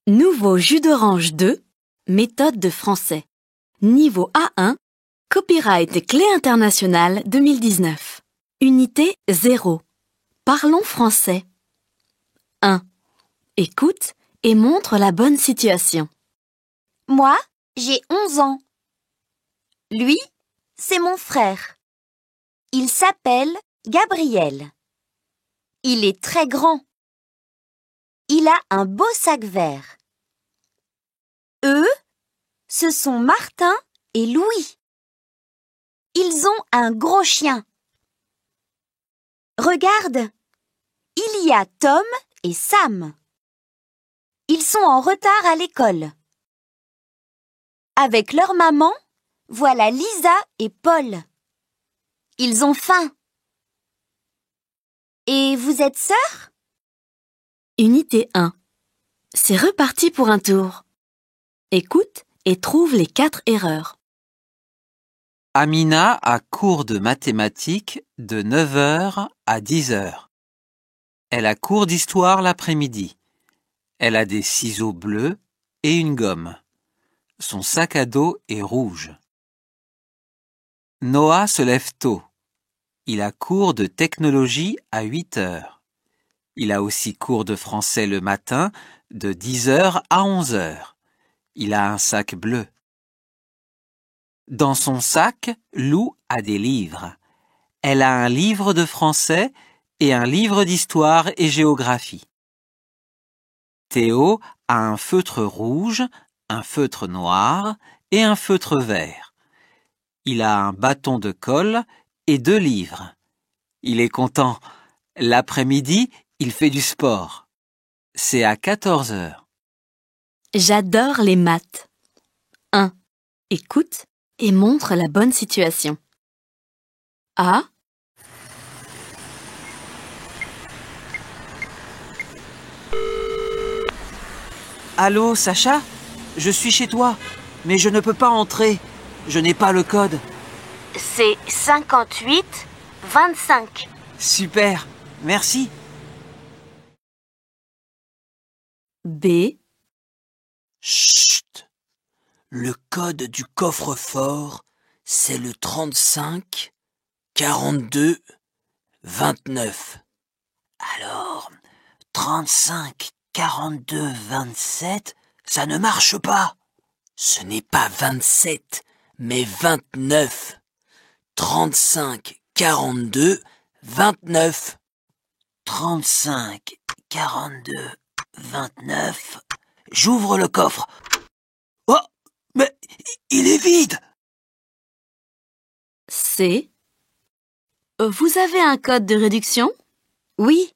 Nouveau jus d'orange 2, méthode de français. Niveau A1, copyright Clé internationale 2019. Unité 0. Parlons français. 1. Écoute et montre la bonne situation. Moi, j'ai 11 ans. Lui, c'est mon frère. Il s'appelle Gabriel. Il est très grand. Il a un beau sac vert. Eux, ce sont Martin et Louis. Ils ont un gros chien. Regarde, il y a Tom et Sam. Ils sont en retard à l'école. Avec leur maman, voilà Lisa et Paul. Ils ont faim. Et vous êtes sœurs? Unité 1. C'est reparti pour un tour. Écoute et trouve les 4 erreurs. Amina a cours de mathématiques de 9 h à 10 h. Elle a cours d'histoire l'après-midi. Elle a des ciseaux bleus et une gomme. Son sac à dos est rouge. Noah se lève tôt. Il a cours de technologie à 8 h. Il a aussi cours de français le matin de 10 h à 11 h. Il a un sac bleu. Dans son sac, Lou a des livres. Elle a un livre de français et un livre d'histoire et géographie. Théo a un feutre rouge, un feutre noir et un feutre vert. Il a un bâton de colle et 2 livres. Il est content. L'après-midi, il fait du sport. C'est à 14 h. J'adore les maths. 1. Écoute et montre la bonne situation. A. Allô, Sacha? Je suis chez toi, mais je ne peux pas entrer. Je n'ai pas le code. C'est 58 25. Super, merci. B. Chut! Le code du coffre-fort, c'est le 35 42 29. Alors, 35 42 27, ça ne marche pas. Ce n'est pas 27, mais 29. 35 42 29. 35 42 29. J'ouvre le coffre. Oh, mais il est vide. C. Vous avez un code de réduction? Oui,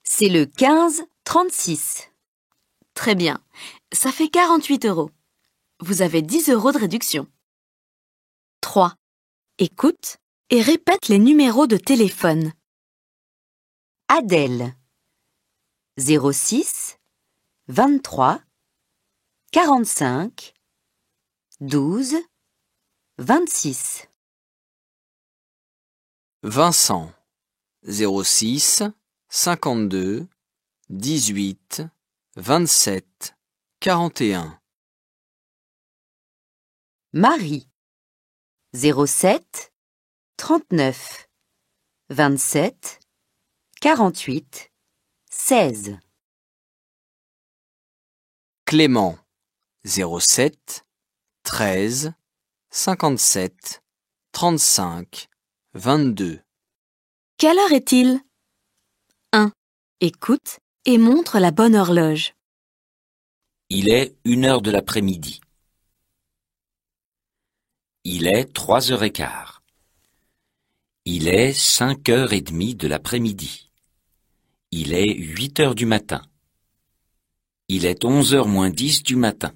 c'est le 15 36. Très bien. Ça fait 48 €. Vous avez 10 € de réduction. 3. Écoute et répète les numéros de téléphone. Adèle 06 23 45 12 26. Vincent 06 52 18 27 41. Marie 07 39 27 48 16. Clément 07 13 57 35 22. Quelle heure est-il? 1. Écoute et montre la bonne horloge. Il est 1 h de l'après-midi. Il est 3 h 15. Il est 5 h 30 de l'après-midi. Il est 8 h du matin. Il est 11 h moins 10 du matin.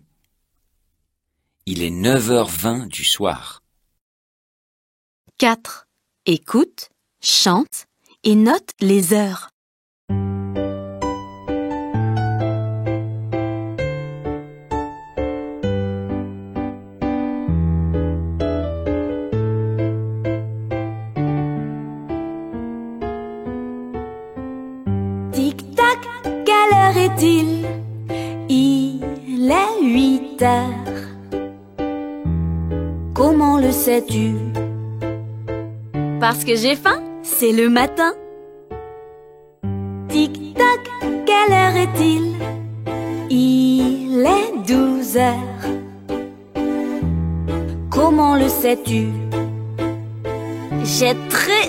Il est 9 h 20 du soir. 4. Écoute, chante et note les heures. Tic-tac, quelle heure est-il? Il 8 heures. Comment le sais-tu? Parce que j'ai faim, c'est le matin. Tic-tac, quelle heure est-il? Il est 12 heures. Comment le sais-tu? J'ai très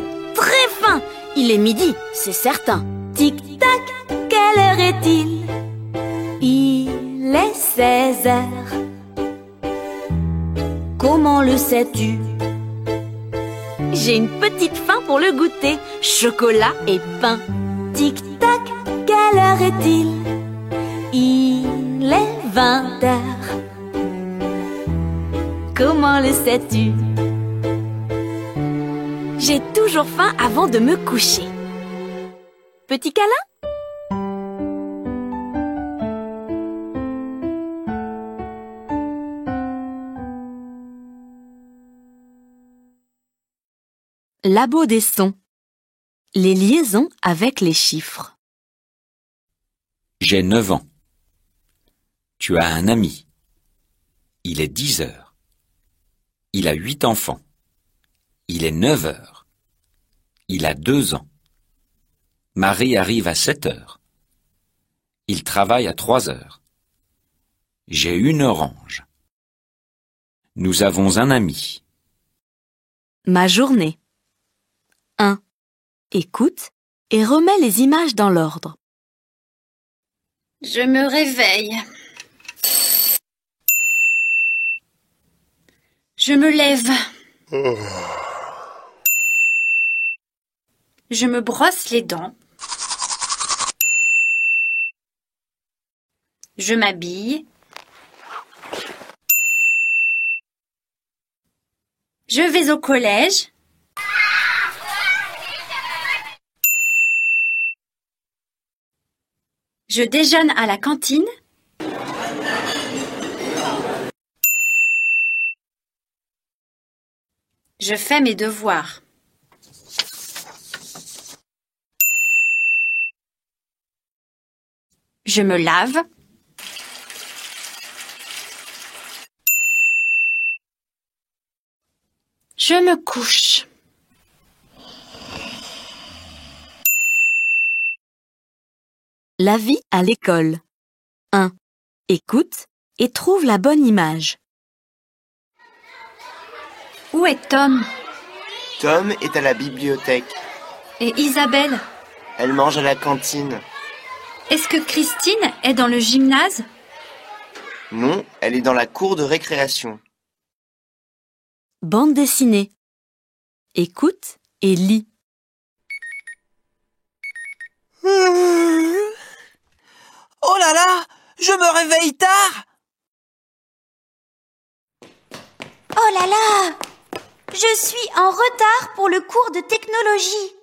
faim. Il est midi, c'est certain. Tic-tac, quelle heure est-il? Il est 16 heures. Comment le sais-tu? J'ai une petite faim pour le goûter. Chocolat et pain. Tic-tac, quelle heure est-il? Il est 20 heures. Comment le sais-tu? J'ai toujours faim avant de me coucher. Petit câlin? Labo des sons. Les liaisons avec les chiffres. J'ai 9 ans. Tu as un ami. Il est 10 heures. Il a 8 enfants. Il est 9 heures. Il a 2 ans. Marie arrive à 7 heures. Il travaille à 3 heures. J'ai une orange. Nous avons un ami. Ma journée. 1. Écoute et remets les images dans l'ordre. Je me réveille. Je me lève. Je me brosse les dents. Je m'habille. Je vais au collège. Je déjeune à la cantine. Je fais mes devoirs. Je me lave. Je me couche. La vie à l'école. 1. Écoute et trouve la bonne image. Où est Tom? Tom est à la bibliothèque. Et Isabelle? Elle mange à la cantine. Est-ce que Christine est dans le gymnase? Non, elle est dans la cour de récréation. Bande dessinée. Écoute et lis. Oh là là, je me réveille tard. Oh là là! Je suis en retard pour le cours de technologie.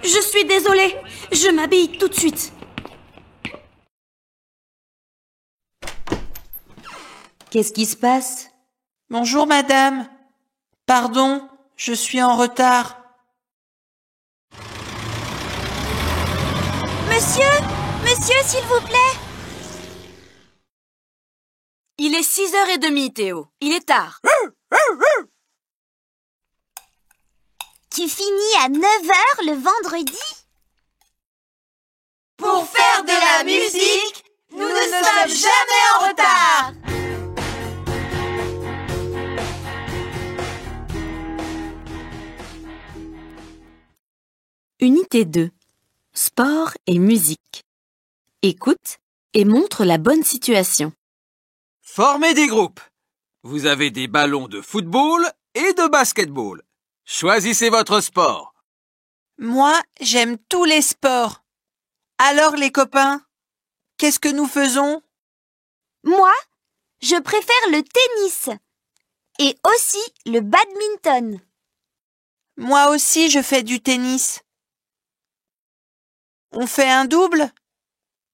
Je suis désolée. Je m'habille tout de suite. Qu'est-ce qui se passe? Bonjour madame. Pardon, je suis en retard. Monsieur, s'il vous plaît. Il est 6h30, Théo. Il est tard. Tu finis à 9h le vendredi? Pour faire de la musique, nous ne sommes jamais en retard. Unité 2. Sport et musique. Écoute et montre la bonne situation. Formez des groupes. Vous avez des ballons de football et de basketball. Choisissez votre sport. Moi, j'aime tous les sports. Alors les copains, qu'est-ce que nous faisons? Moi, je préfère le tennis et aussi le badminton. Moi aussi, je fais du tennis. On fait un double?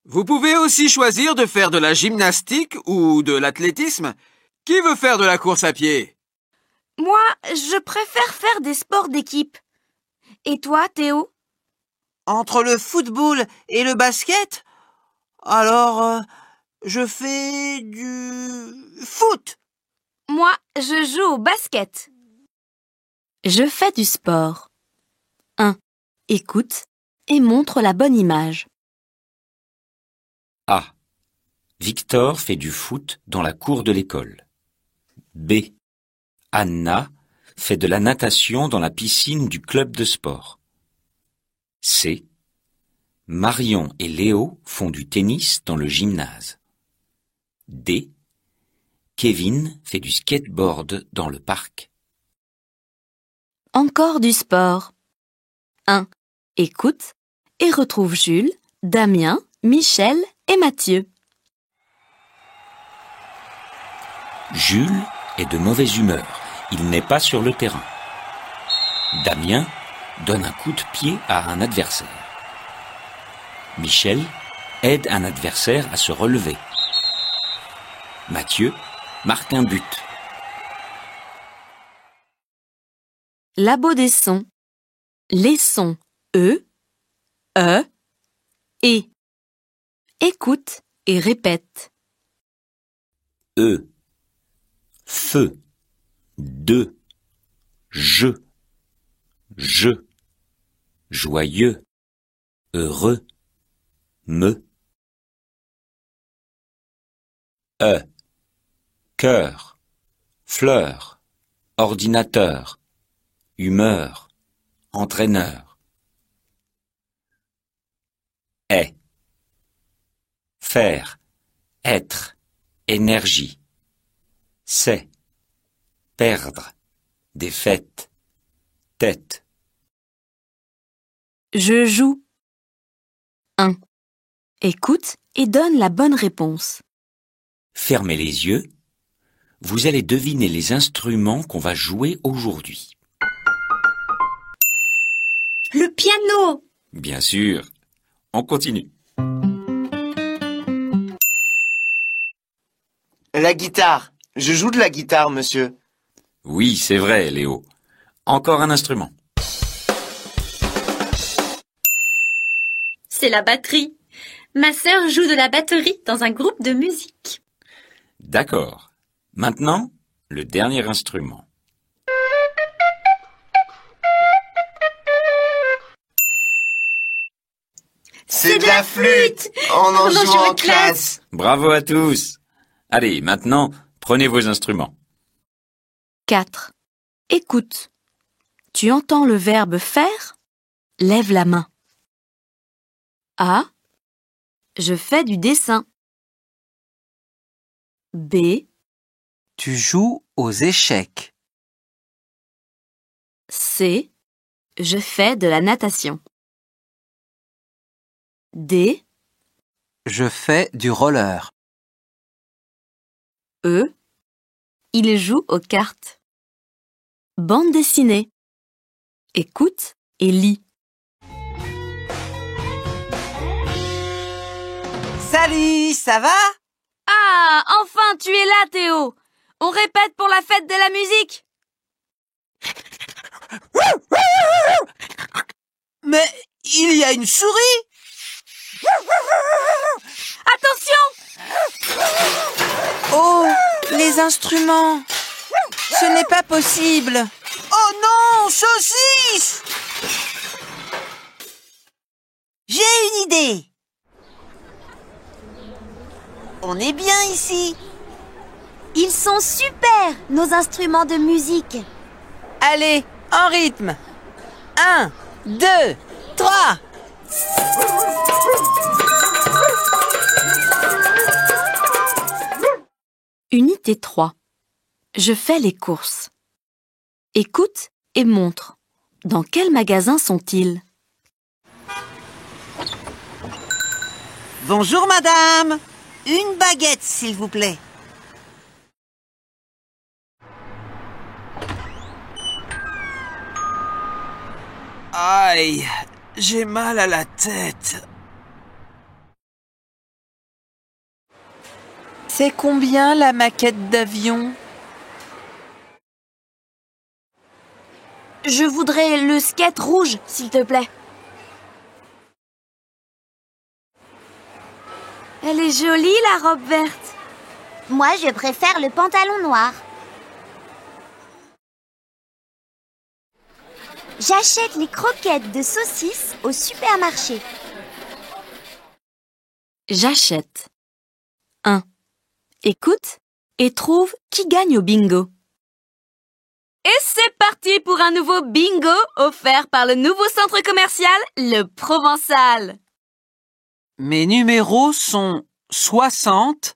Vous pouvez aussi choisir de faire de la gymnastique ou de l'athlétisme. Qui veut faire de la course à pied? Moi, je préfère faire des sports d'équipe. Et toi, Théo? Entre le football et le basket? Alors, je fais du foot. Moi, je joue au basket. Je fais du sport. 1. Écoute et montre la bonne image. A. Victor fait du foot dans la cour de l'école. B. Anna fait de la natation dans la piscine du club de sport. C. Marion et Léo font du tennis dans le gymnase. D. Kevin fait du skateboard dans le parc. Encore du sport. 1. Écoute et retrouve Jules, Damien, Michel et Mathieu. Jules est de mauvaise humeur. Il n'est pas sur le terrain. Damien donne un coup de pied à un adversaire. Michel aide un adversaire à se relever. Mathieu marque un but. Labo des sons. Les sons E, et. Écoute et répète. E. Feu. De. Je. Joyeux. Heureux. Me. Cœur. Fleur. Ordinateur. Humeur. Entraîneur. Est. Faire. Être. Énergie. C'est. Perdre. Défaite. Tête. Je joue. 1. Écoute et donne la bonne réponse. Fermez les yeux. Vous allez deviner les instruments qu'on va jouer aujourd'hui. Le piano. Bien sûr. On continue. La guitare. Je joue de la guitare, monsieur. Oui, c'est vrai, Léo. Encore un instrument. C'est la batterie. Ma sœur joue de la batterie dans un groupe de musique. D'accord. Maintenant, le dernier instrument. C'est de la flûte. On en joue en classe. Bravo à tous. Allez, maintenant, prenez vos instruments. 4. Écoute. Tu entends le verbe faire? Lève la main. A. Je fais du dessin. B. Tu joues aux échecs. C. Je fais de la natation. D. Je fais du roller. E. Il joue aux cartes. Bande dessinée. Écoute et lis. Salut, ça va? Ah, enfin tu es là, Théo. On répète pour la fête de la musique. Mais il y a une souris! Attention! Oh, les instruments! Ce n'est pas possible! Oh non, saucisse! J'ai une idée! On est bien ici! Ils sont super, nos instruments de musique. Allez, en rythme! 1, 2, 3! Unité 3. Je fais les courses. Écoute et montre. Dans quel magasin sont-ils? Bonjour madame! Une baguette, s'il vous plaît. Aïe, j'ai mal à la tête. C'est combien la maquette d'avion? Je voudrais le skate rouge, s'il te plaît. Elle est jolie, la robe verte. Moi, je préfère le pantalon noir. J'achète les croquettes de saucisses au supermarché. J'achète. 1. Écoute et trouve qui gagne au bingo. Et c'est parti pour un nouveau bingo offert par le nouveau centre commercial, le Provençal. Mes numéros sont 60,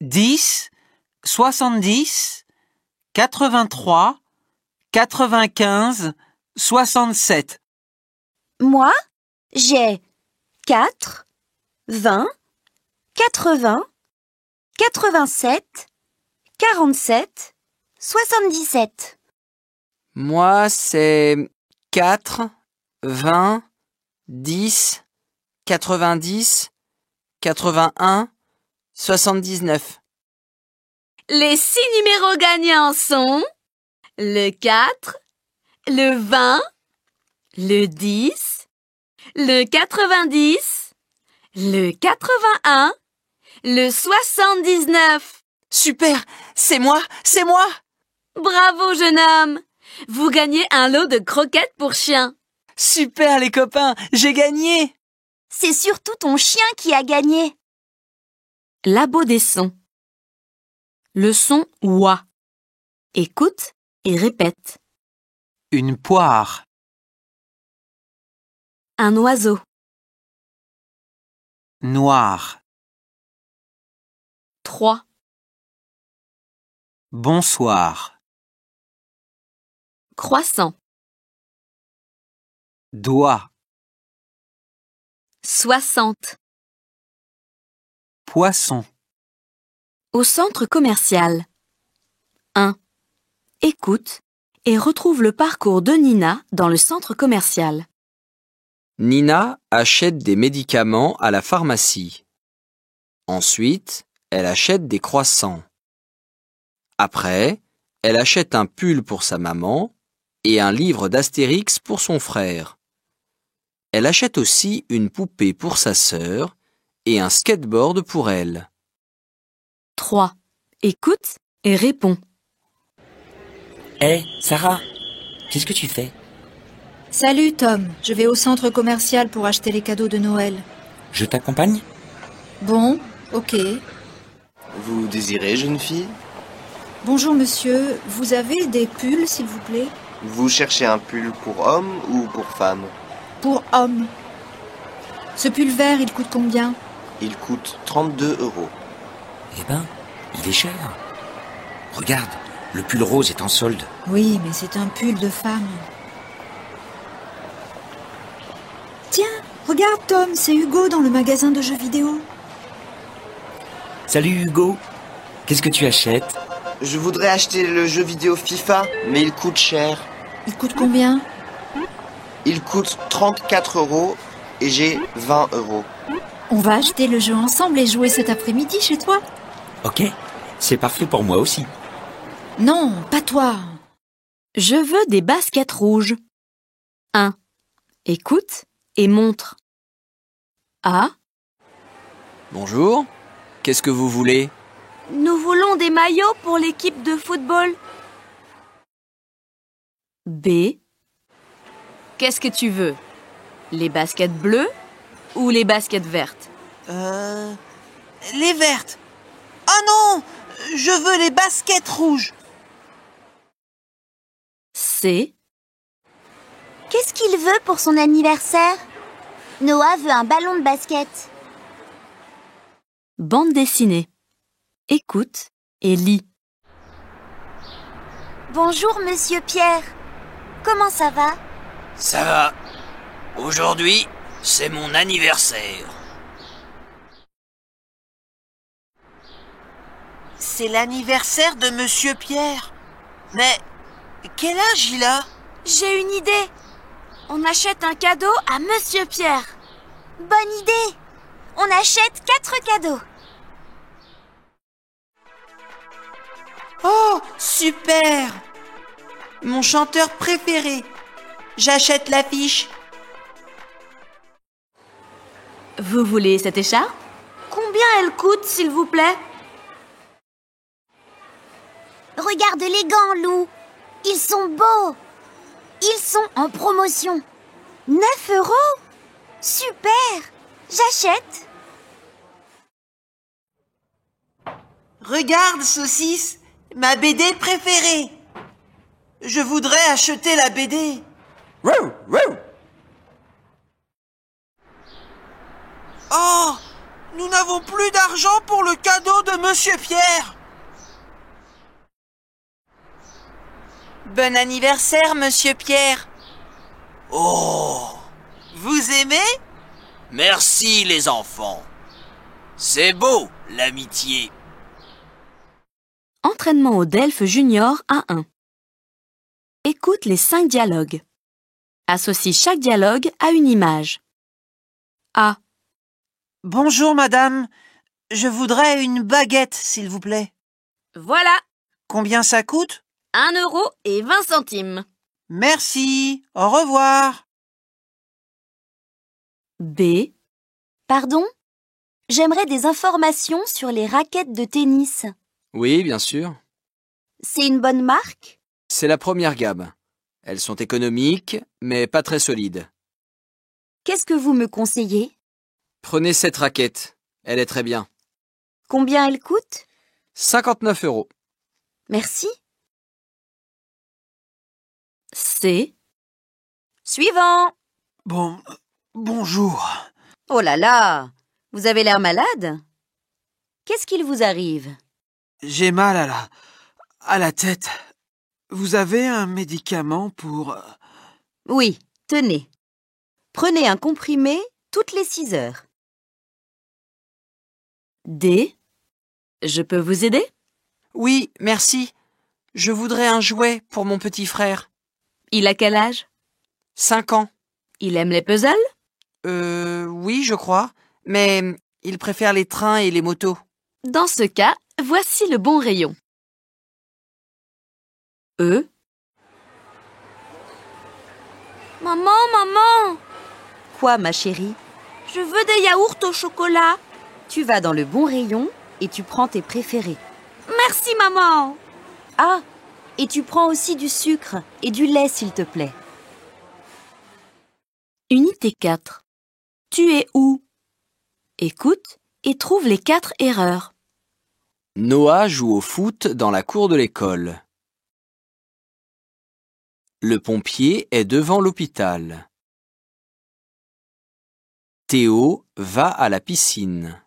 10, 70, 83, 95, 67. Moi, j'ai 4, 20, 80, 87, 47, 77. Moi, c'est 4, 20, 10, 90, 81, 79. Les 6 numéros gagnants sont le 4, le 20, le 10, le 90, le 81, le 79. Super, c'est moi, c'est moi! Bravo, jeune homme! Vous gagnez un lot de croquettes pour chiens. Super les copains, j'ai gagné! C'est surtout ton chien qui a gagné. Labo des sons. Le son ouah. Écoute et répète. Une poire. Un oiseau. Noir. 3. Bonsoir. Croissant. Doigt. 60. Poisson. Au centre commercial. 1. Écoute et retrouve le parcours de Nina dans le centre commercial. Nina achète des médicaments à la pharmacie. Ensuite, elle achète des croissants. Après, elle achète un pull pour sa maman et un livre d'Astérix pour son frère. Elle achète aussi une poupée pour sa sœur et un skateboard pour elle. 3. Écoute et réponds. Hé, Sarah, qu'est-ce que tu fais? Salut Tom, je vais au centre commercial pour acheter les cadeaux de Noël. Je t'accompagne? Bon, ok. Vous désirez, jeune fille? Bonjour monsieur, vous avez des pulls s'il vous plaît? Vous cherchez un pull pour homme ou pour femme? Pour homme. Ce pull vert, il coûte combien? Il coûte 32 €. Eh ben, il est cher. Regarde, le pull rose est en solde. Oui, mais c'est un pull de femme. Tiens, regarde Tom, c'est Hugo dans le magasin de jeux vidéo. Salut Hugo, qu'est-ce que tu achètes? Je voudrais acheter le jeu vidéo FIFA, mais il coûte cher. Il coûte combien? Il coûte 34 € et j'ai 20 €. On va acheter le jeu ensemble et jouer cet après-midi chez toi? Ok, c'est parfait pour moi aussi. Non, pas toi. Je veux des baskets rouges. 1. Écoute et montre. A. Bonjour, qu'est-ce que vous voulez? Nous voulons des maillots pour l'équipe de football. B. Qu'est-ce que tu veux? Les baskets bleues ou les baskets vertes? Les vertes. Oh non, je veux les baskets rouges. C. Qu'est-ce qu'il veut pour son anniversaire? Noah veut un ballon de basket. Bande dessinée. Écoute et lis. Bonjour monsieur Pierre. Comment ça va? Ça va. Aujourd'hui, c'est mon anniversaire. C'est l'anniversaire de Monsieur Pierre. Mais quel âge il a? J'ai une idée. On achète un cadeau à Monsieur Pierre. Bonne idée. On achète 4 cadeaux. Oh, super! Mon chanteur préféré. J'achète l'affiche. Vous voulez cette écharpe? Combien Combien elle coûte, s'il vous plaît? Regarde les gants, Lou. Ils sont beaux. Ils sont en promotion. 9 €? Super! J'achète. Regarde, Saucisse, ma BD préférée. Je voudrais acheter la BD. Oh, nous n'avons plus d'argent pour le cadeau de Monsieur Pierre. Bon anniversaire, Monsieur Pierre. Oh, Vous aimez? merci les enfants. C'est beau, l'amitié. Entraînement au Delphes Junior A1. Écoute les 5 dialogues. Associe chaque dialogue à une image. A. Bonjour, madame. Je voudrais une baguette, s'il vous plaît. Voilà, Combien ça coûte? 1,20 €. Merci. Au revoir. B. Pardon? J'aimerais des informations sur les raquettes de tennis. Oui, bien sûr. C'est une bonne marque? C'est la première gamme. Elles sont économiques, mais pas très solides. Qu'est-ce que vous me conseillez? Prenez cette raquette. Elle est très bien. Combien elle coûte? 59 €. Merci. C. Suivant. Bonjour. Oh là là, vous avez l'air malade. Qu'est-ce qu'il vous arrive? J'ai mal à la tête. Vous avez un médicament pour... Oui, tenez. Prenez un comprimé toutes les 6 heures. D. Je peux vous aider? Oui, merci. Je voudrais un jouet pour mon petit frère. Il a quel âge? 5 ans. Il aime les puzzles? Oui, je crois. Mais il préfère les trains et les motos. Dans ce cas, voici le bon rayon. E. Maman! Quoi, ma chérie? Je veux des yaourts au chocolat. Tu vas dans le bon rayon et tu prends tes préférés. Merci, maman! Ah, et tu prends aussi du sucre et du lait, s'il te plaît. Unité 4. Tu es où? Écoute et trouve les 4 erreurs. Noah joue au foot dans la cour de l'école. Le pompier est devant l'hôpital. Théo va à la piscine.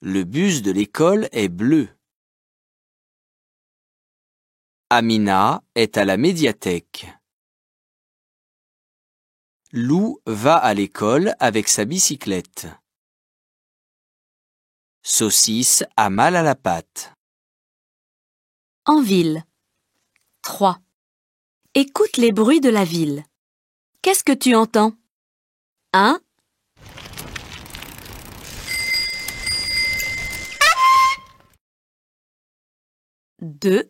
Le bus de l'école est bleu. Amina est à la médiathèque. Lou va à l'école avec sa bicyclette. Saucisse a mal à la patte. En ville. 3. Écoute les bruits de la ville. Qu'est-ce que tu entends? 1. Deux.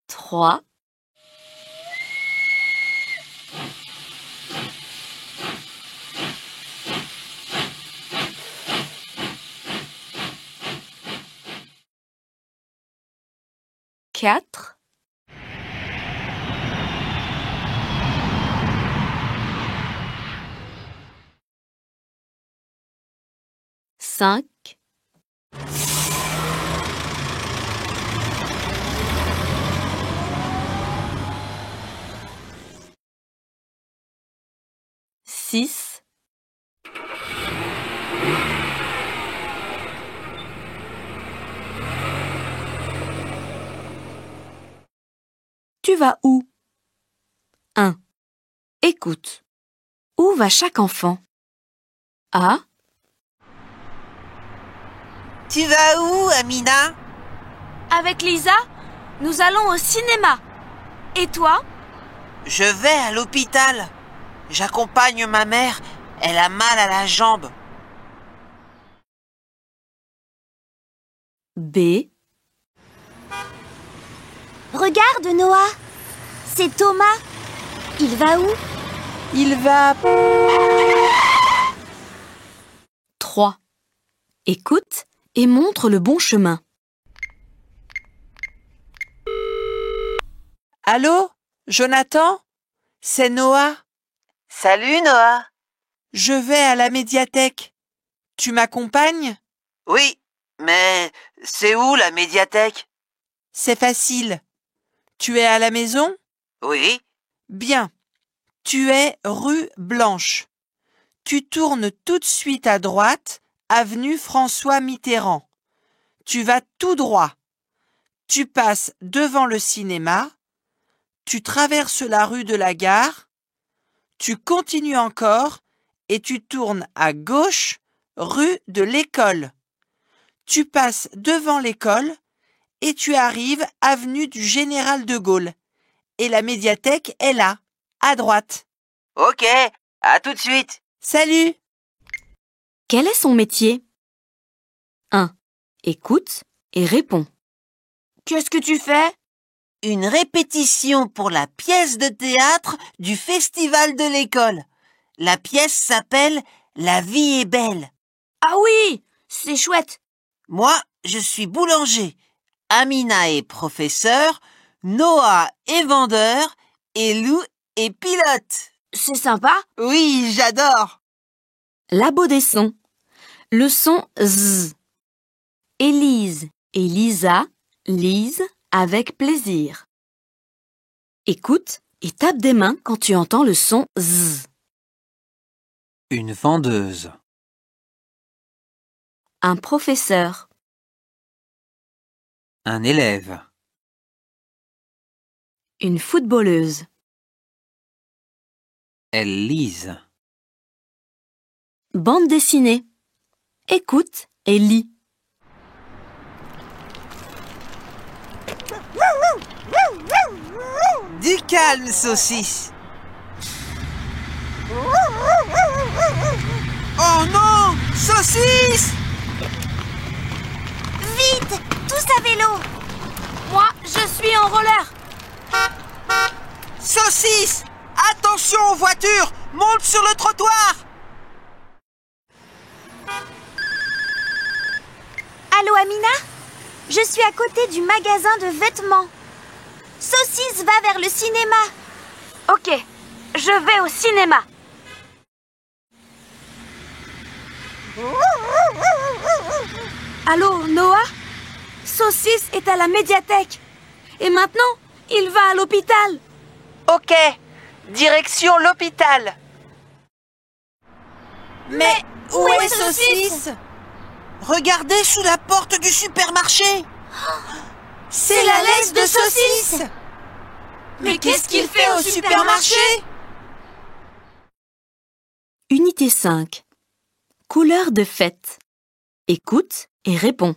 3. 4. 5. 6. 'Tu vas où? 1. Écoute. Où va chaque enfant? A. Tu vas où, Amina? Avec Lisa, nous allons au cinéma. Et toi? Je vais à l'hôpital. J'accompagne ma mère. Elle a mal à la jambe. B. Regarde, Noah. C'est Thomas. Il va où? Il va... 3. Écoute et montre le bon chemin. Allô, Jonathan? C'est Noah. Salut Noah. Je vais à la médiathèque. Tu m'accompagnes? Oui, mais c'est où la médiathèque? C'est facile. Tu es à la maison? Oui. Bien. Tu es rue Blanche. Tu tournes tout de suite à droite, avenue François Mitterrand. Tu vas tout droit. Tu passes devant le cinéma. Tu traverses la rue de la gare. Tu continues encore et tu tournes à gauche, rue de l'École. Tu passes devant l'école et tu arrives avenue du Général de Gaulle. Et la médiathèque est là, à droite. Ok, à tout de suite. Salut! Quel est son métier? 1. Écoute et réponds. Qu'est-ce que tu fais? Une répétition pour la pièce de théâtre du festival de l'école. La pièce s'appelle La vie est belle. Ah oui, c'est chouette. Moi, je suis boulanger. Amina est professeur. Noah est vendeur. Et Lou est pilote. C'est sympa? Oui, j'adore. Labo des sons. Le son Z. Élise et Lisa lisent avec plaisir. Écoute et tape des mains quand tu entends le son Z. Une vendeuse. Un professeur. Un élève. Une footballeuse. Elles lisent. Bande dessinée. Écoute et lis. Du calme, saucisse. Oh non! Saucisse! Vite! Tous à vélo! Moi, je suis en roller. Saucisse! Attention aux voitures! Monte sur le trottoir! Allô, Amina? Je suis à côté du magasin de vêtements. Saucisse va vers le cinéma. Ok, je vais au cinéma. Allô, Noah? Saucisse est à la médiathèque. Et maintenant, il va à l'hôpital. Ok, direction l'hôpital. Mais où est Saucisse? Regardez sous la porte du supermarché. C'est la laisse de Saucisse. Mais qu'est-ce qu'il fait au supermarché? Unité 5. Couleur de fête. Écoute et réponds.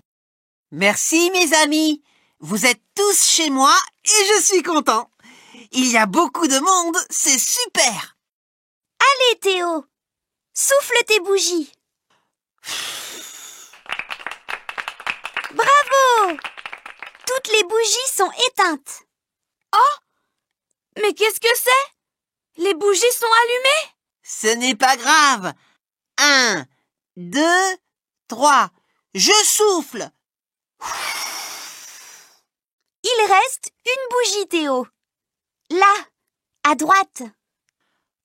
Merci mes amis. Vous êtes tous chez moi et je suis content. Il y a beaucoup de monde, c'est super. Allez, Théo, souffle tes bougies. Bravo! Toutes les bougies sont éteintes. Oh! Mais qu'est-ce que c'est? Les bougies sont allumées? Ce n'est pas grave. 1, 2, 3. Je souffle. Il reste une bougie, Théo. Là, à droite.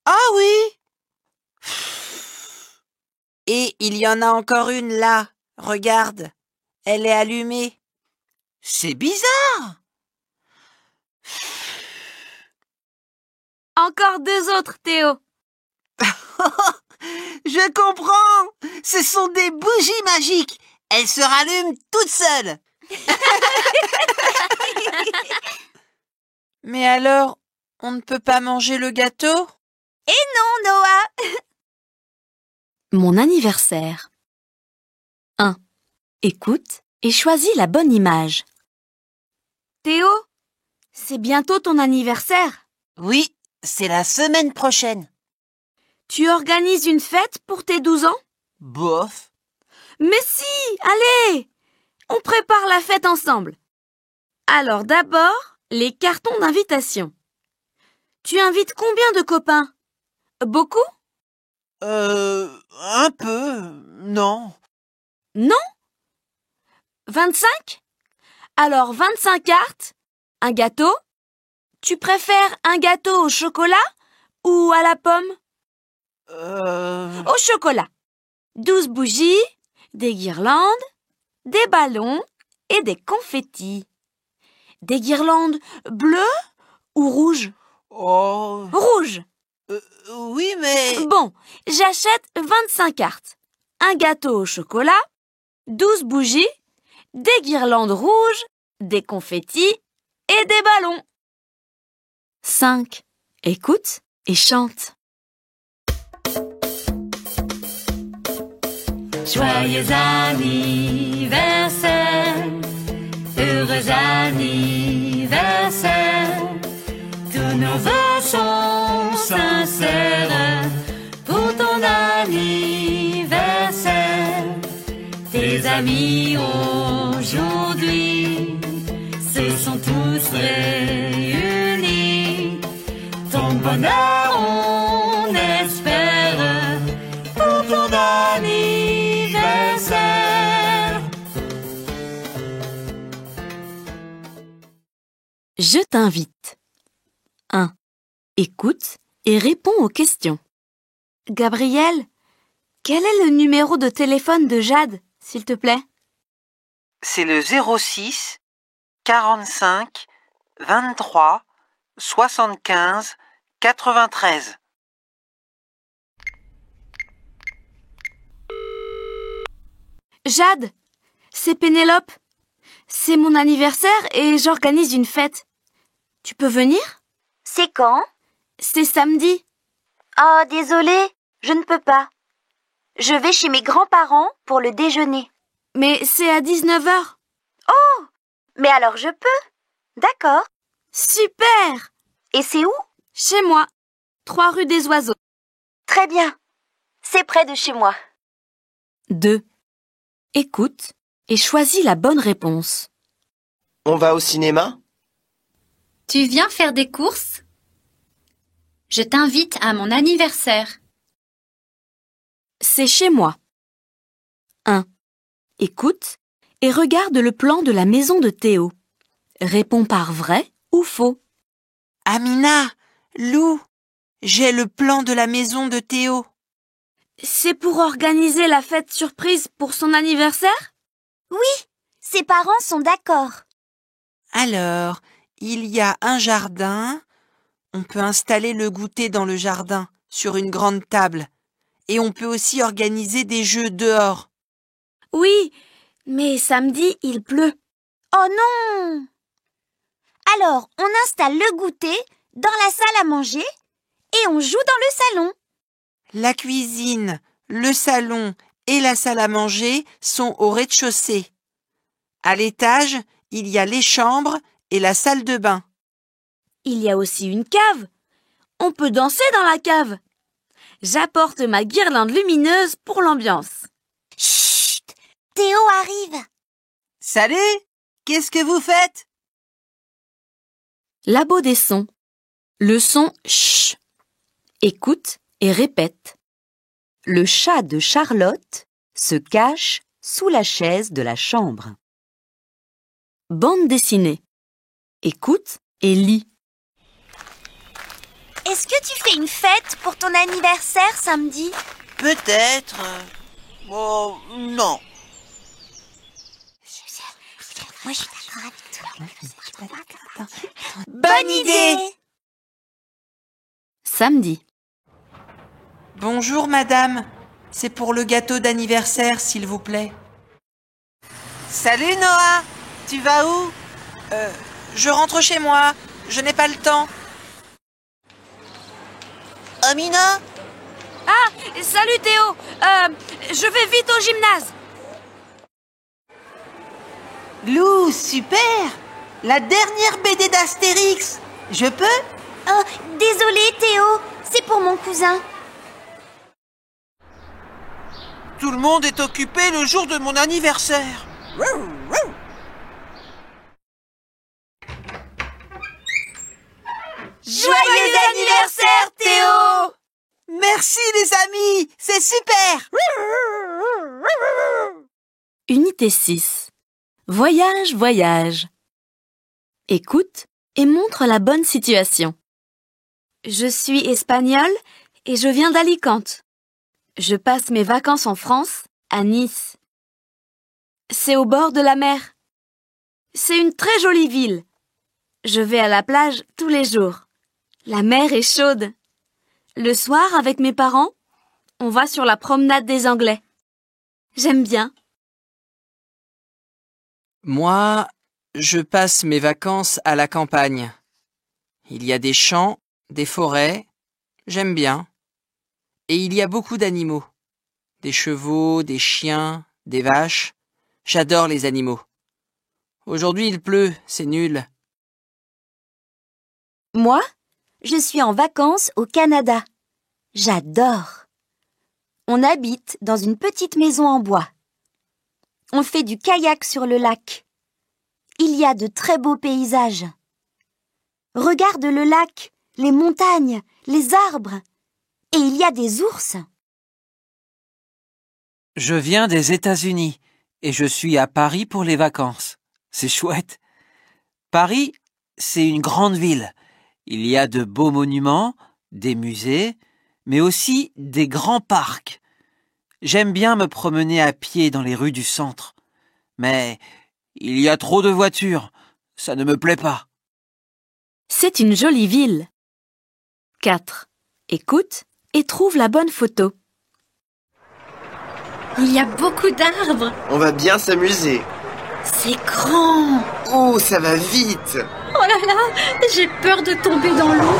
Ah oui! Et il y en a encore une là. Regarde, elle est allumée. C'est bizarre. Encore 2 autres, Théo. Je comprends. Ce sont des bougies magiques. Elles se rallument toutes seules. Mais alors, on ne peut pas manger le gâteau? Et non, Noah. Mon anniversaire. 1. Écoute et choisis la bonne image. Théo, c'est bientôt ton anniversaire. Oui, c'est la semaine prochaine. Tu organises une fête pour tes 12 ans? Bof. Mais si, allez! On prépare la fête ensemble. Alors d'abord, Les cartons d'invitation. Tu invites combien de copains? Beaucoup? Un peu, non. Non? 25? Alors 25 cartes? Un gâteau? Tu préfères un gâteau au chocolat ou à la pomme? Au chocolat. 12 bougies, des guirlandes, des ballons et des confettis. Des guirlandes bleues ou rouges? Oh. Rouges. Oui, mais... Bon, j'achète 25 cartes. Un gâteau au chocolat, 12 bougies, des guirlandes rouges, des confettis et des ballons. 5. Écoute et chante. Joyeux anniversaire, heureux anniversaire, tous nos vœux sont sincères pour ton anniversaire. Tes amis aujourd'hui se sont tous réunis. Ton bonheur on espère pour ton anniversaire. Je t'invite. 1. Écoute et réponds aux questions. Gabriel, quel est le numéro de téléphone de Jade, s'il te plaît? C'est le 06 45 23 75 93. Jade, c'est Pénélope. C'est mon anniversaire et j'organise une fête. Tu peux venir? C'est quand? C'est samedi. Oh, désolée, je ne peux pas. Je vais chez mes grands-parents pour le déjeuner. Mais c'est à 19h. Oh, mais alors je peux. D'accord. Super! Et c'est où? Chez moi, 3 rue des Oiseaux. Très bien. C'est près de chez moi. 2. Écoute et choisis la bonne réponse. On va au cinéma? Tu viens faire des courses? Je t'invite à mon anniversaire. C'est chez moi. 1. Écoute et regarde le plan de la maison de Théo. Réponds par vrai ou faux. Amina, Lou, j'ai le plan de la maison de Théo. C'est pour organiser la fête surprise pour son anniversaire? Oui, ses parents sont d'accord. Alors, il y a un jardin. On peut installer le goûter dans le jardin, sur une grande table. Et on peut aussi organiser des jeux dehors. Oui, mais samedi, il pleut. Oh non! Alors, on installe le goûter dans la salle à manger et on joue dans le salon. La cuisine, le salon et la salle à manger sont au rez-de-chaussée. À l'étage, il y a les chambres et la salle de bain. Il y a aussi une cave. On peut danser dans la cave. J'apporte ma guirlande lumineuse pour l'ambiance. Chut! Théo arrive. Salut! Qu'est-ce que vous faites? Labo des sons. Le son ch. Écoute et répète. Le chat de Charlotte se cache sous la chaise de la chambre. Bande dessinée. Écoute et lis. Est-ce que tu fais une fête pour ton anniversaire samedi? Peut-être. Oh, non. Moi, je suis d'accord avec toi. Bonne idée! Samedi. Bonjour madame, c'est pour le gâteau d'anniversaire s'il vous plaît. Salut Noah, tu vas où? Je rentre chez moi, je n'ai pas le temps. Amina? Ah, salut Théo, je vais vite au gymnase. Lou, super! La dernière BD d'Astérix. Je peux? Oh, désolé Théo, c'est pour mon cousin. Tout le monde est occupé le jour de mon anniversaire. Joyeux anniversaire, Théo! Merci les amis, c'est super! Unité 6. Voyage, voyage. Écoute et montre la bonne situation. Je suis espagnole et je viens d'Alicante. Je passe mes vacances en France, à Nice. C'est au bord de la mer. C'est une très jolie ville. Je vais à la plage tous les jours. La mer est chaude. Le soir, avec mes parents, on va sur la promenade des Anglais. J'aime bien. Moi, je passe mes vacances à la campagne. Il y a des champs, des forêts. J'aime bien. Et il y a beaucoup d'animaux. Des chevaux, des chiens, des vaches. J'adore les animaux. Aujourd'hui, il pleut, c'est nul. Moi, je suis en vacances au Canada. J'adore. On habite dans une petite maison en bois. On fait du kayak sur le lac. Il y a de très beaux paysages. Regarde le lac, les montagnes, les arbres. Et il y a des ours. Je viens des États-Unis et je suis à Paris pour les vacances. C'est chouette. Paris, c'est une grande ville. Il y a de beaux monuments, des musées, mais aussi des grands parcs. J'aime bien me promener à pied dans les rues du centre. Mais il y a trop de voitures. Ça ne me plaît pas. C'est une jolie ville. 4. Écoute et trouve la bonne photo. Il y a beaucoup d'arbres. On va bien s'amuser. C'est grand. Oh, ça va vite. Oh là là, j'ai peur de tomber dans l'eau.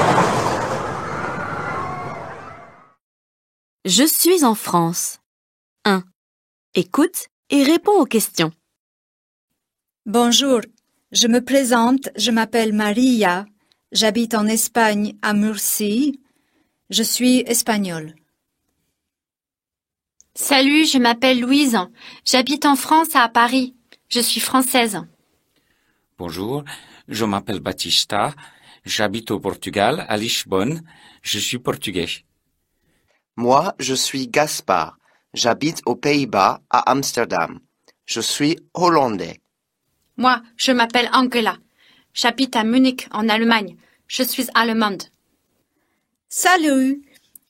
Je suis en France. 1. Écoute et réponds aux questions. Bonjour, je me présente, je m'appelle Maria, j'habite en Espagne à Murcie, je suis espagnole. Salut, je m'appelle Louise. J'habite en France à Paris. Je suis française. Bonjour, je m'appelle Batista. J'habite au Portugal, à Lisbonne. Je suis portugais. Moi, je suis Gaspard. J'habite aux Pays-Bas, à Amsterdam. Je suis hollandais. Moi, je m'appelle Angela. J'habite à Munich, en Allemagne. Je suis allemande. Salut,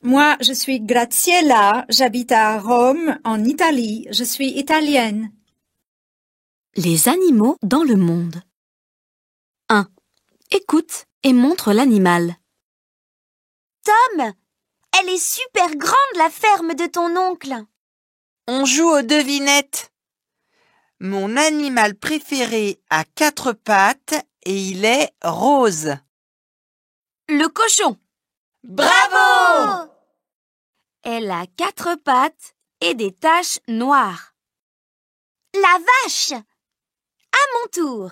moi je suis Graziella, j'habite à Rome, en Italie, je suis italienne. Les animaux dans le monde. 1. Écoute et montre l'animal. Tom, elle est super grande la ferme de ton oncle. On joue aux devinettes. Mon animal préféré a 4 pattes et il est rose. Le cochon. Bravo! Elle a 4 pattes et des taches noires. La vache. À mon tour.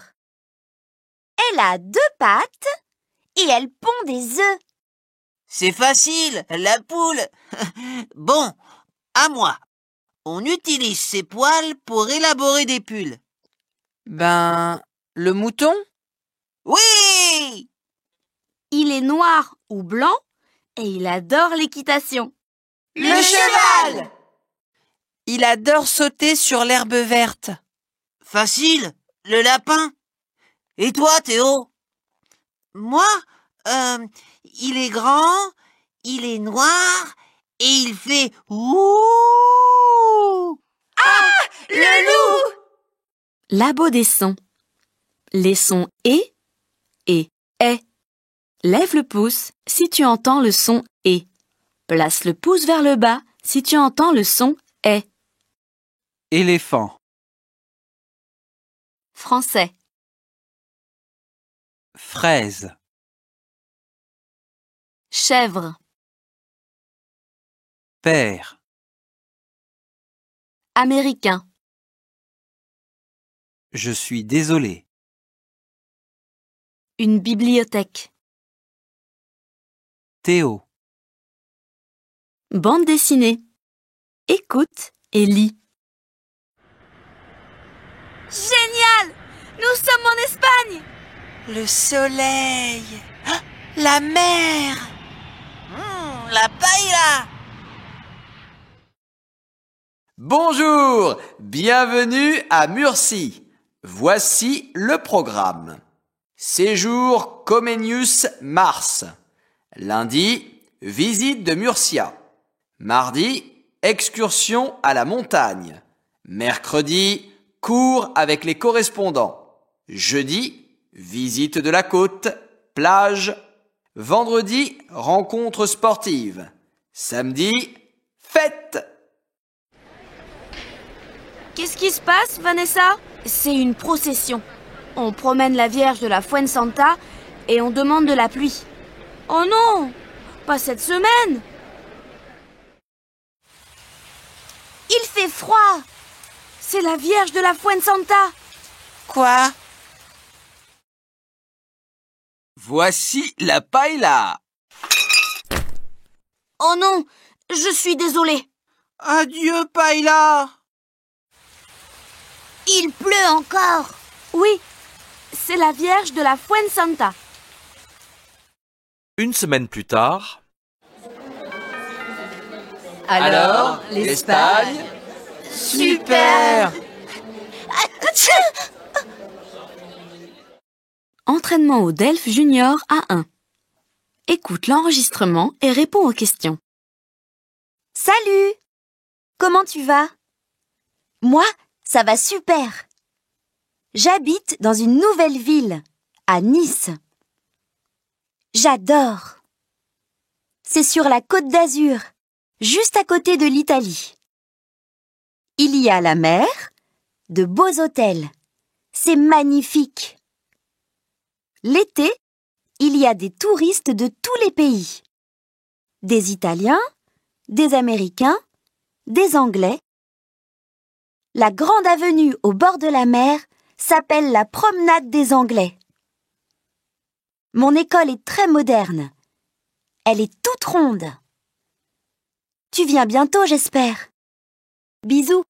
Elle a 2 pattes et elle pond des œufs. C'est facile, la poule. Bon, à moi. On utilise ses poils pour élaborer des pulls. Le mouton? Oui! Il est noir ou blanc et il adore l'équitation. Le cheval! Il adore sauter sur l'herbe verte. Facile, le lapin. Et toi, Théo? Moi, il est grand, il est noir et il fait ouh. Ah, le loup! Labo des sons. Les sons et est. Lève le pouce si tu entends le son et. Place le pouce vers le bas si tu entends le son est. Éléphant. Français. Fraise. Chèvre. Père. Américain. Je suis désolé. Une bibliothèque. Théo. Bande dessinée. Écoute et lis. Génial! Nous sommes en Espagne! Le soleil. La mer. La paella. Bonjour, bienvenue à Murcie. Voici le programme. Séjour Comenius Mars. Lundi, visite de Murcia. Mardi, excursion à la montagne. Mercredi, cours avec les correspondants. Jeudi, visite de la côte, plage. Vendredi, rencontre sportive. Samedi, fête. Qu'est-ce qui se passe, Vanessa? C'est une procession. On promène la Vierge de la Fuensanta et on demande de la pluie. Oh non! Pas cette semaine! Il fait froid! C'est la Vierge de la Fuensanta! Quoi? Voici la paella. Oh non! Je suis désolée! Adieu, paella. Il pleut encore! Oui, c'est la Vierge de la Fuensanta. Une semaine plus tard. Alors, l'Espagne? Super! Entraînement au DELF Junior A1. Écoute l'enregistrement et réponds aux questions. Salut! Comment tu vas? Moi, ça va super. J'habite dans une nouvelle ville, à Nice. J'adore. C'est sur la Côte d'Azur, juste à côté de l'Italie. Il y a la mer, de beaux hôtels. C'est magnifique. L'été, il y a des touristes de tous les pays. Des Italiens, des Américains, des Anglais. La grande avenue au bord de la mer s'appelle la promenade des Anglais. Mon école est très moderne. Elle est toute ronde. Tu viens bientôt, j'espère. Bisous.